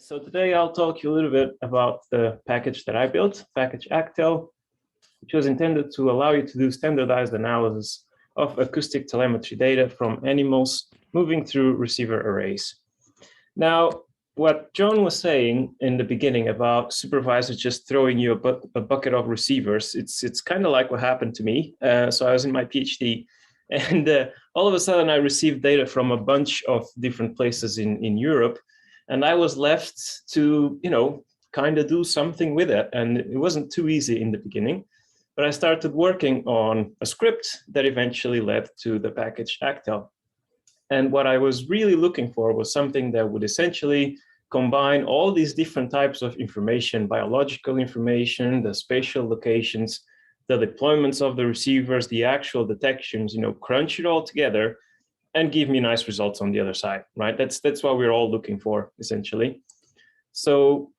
So today I'll talk you a little bit about the package that I built, package actel, which was intended to allow you to do standardized analysis of acoustic telemetry data from animals moving through receiver arrays. Now, what John was saying in the beginning about supervisors just throwing you a bucket of receivers, it's kind of like what happened to me. So I was in my PhD, and all of a sudden I received data from a bunch of different places in Europe. And I was left to, kind of do something with it. And it wasn't too easy in the beginning, but I started working on a script that eventually led to the package actel. And what I was really looking for was something that would essentially combine all these different types of information, biological information, the spatial locations, the deployments of the receivers, the actual detections, crunch it all together and give me nice results on the other side, right? That's what we're all looking for, essentially. So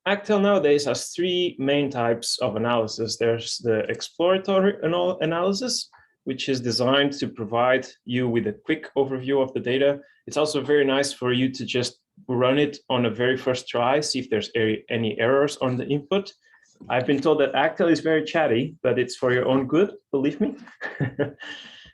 actel nowadays has three main types of analysis. There's the exploratory analysis, which is designed to provide you with a quick overview of the data. It's also very nice for you to just run it on a very first try, see if there's any errors on the input. I've been told that actel is very chatty, but it's for your own good, believe me.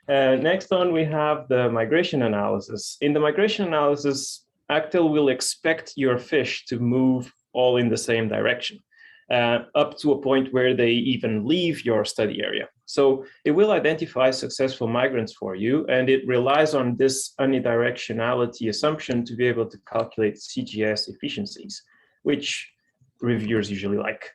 Next on, we have the migration analysis. In the migration analysis, actel will expect your fish to move all in the same direction, up to a point where they even leave your study area. So it will identify successful migrants for you, and it relies on this unidirectionality assumption to be able to calculate CGS efficiencies, which reviewers usually like.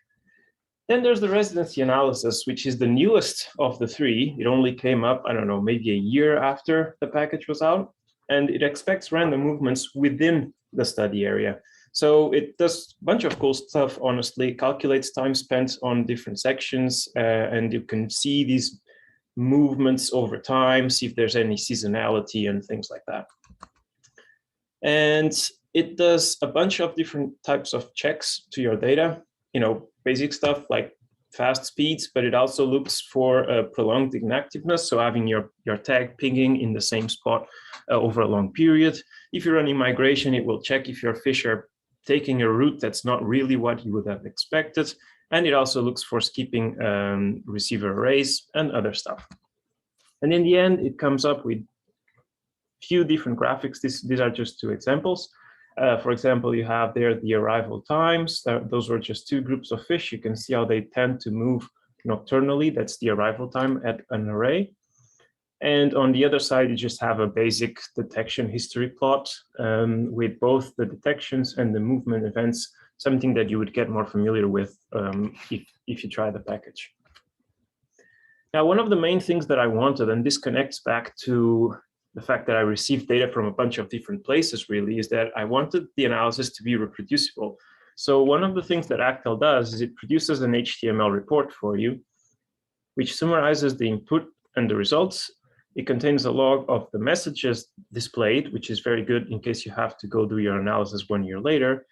Then there's the residency analysis, which is the newest of the three. It only came up, I don't know, maybe a year after the package was out, and it expects random movements within the study area. So it does a bunch of cool stuff, honestly, calculates time spent on different sections, and you can see these movements over time, see if there's any seasonality and things like that. And it does a bunch of different types of checks to your data, basic stuff like fast speeds, but it also looks for prolonged inactiveness. So having your tag pinging in the same spot over a long period. If you're running migration, it will check if your fish are taking a route that's not really what you would have expected. And it also looks for skipping receiver arrays and other stuff. And in the end, it comes up with a few different graphics. These are just two examples. For example, you have there the arrival times. Those were just two groups of fish. You can see how they tend to move nocturnally. That's the arrival time at an array. And on the other side, you just have a basic detection history plot with both the detections and the movement events, something that you would get more familiar with if you try the package. Now, one of the main things that I wanted, and this connects back to the fact that I received data from a bunch of different places, really, is that I wanted the analysis to be reproducible. So one of the things that actel does is it produces an HTML report for you, which summarizes the input and the results. It contains a log of the messages displayed, which is very good in case you have to go do your analysis 1 year later.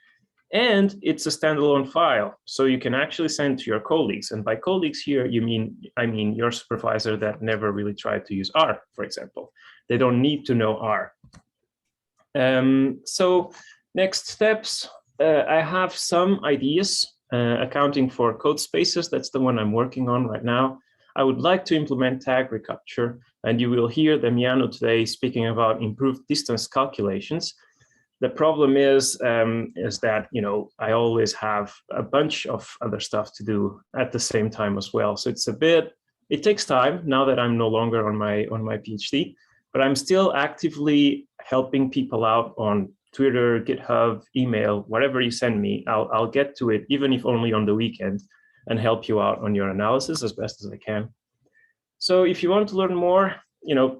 And it's a standalone file, so you can actually send to your colleagues. And by colleagues here, I mean your supervisor that never really tried to use R, for example. They don't need to know R. So next steps, I have some ideas accounting for code spaces. That's the one I'm working on right now. I would like to implement tag recapture, and you will hear Damiano today speaking about improved distance calculations. The problem is that, I always have a bunch of other stuff to do at the same time as well. So it takes time now that I'm no longer on my PhD, but I'm still actively helping people out on Twitter, GitHub, email, whatever you send me, I'll get to it, even if only on the weekend, and help you out on your analysis as best as I can. So if you want to learn more,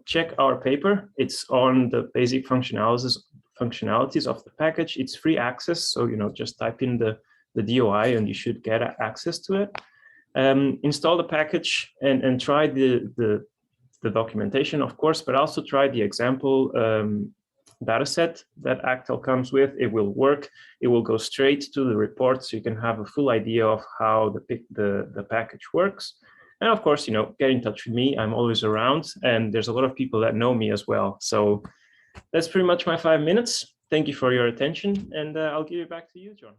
check our paper. It's on the basic functionalities of the package. It's free access, so just type in the DOI and you should get access to it. Install the package and try the documentation, of course, but also try the example dataset that actel comes with. It will work. It will go straight to the report, so you can have a full idea of how the package works. And of course, get in touch with me. I'm always around, and there's a lot of people that know me as well. So that's pretty much my 5 minutes. Thank you for your attention, and I'll give it back to you, John.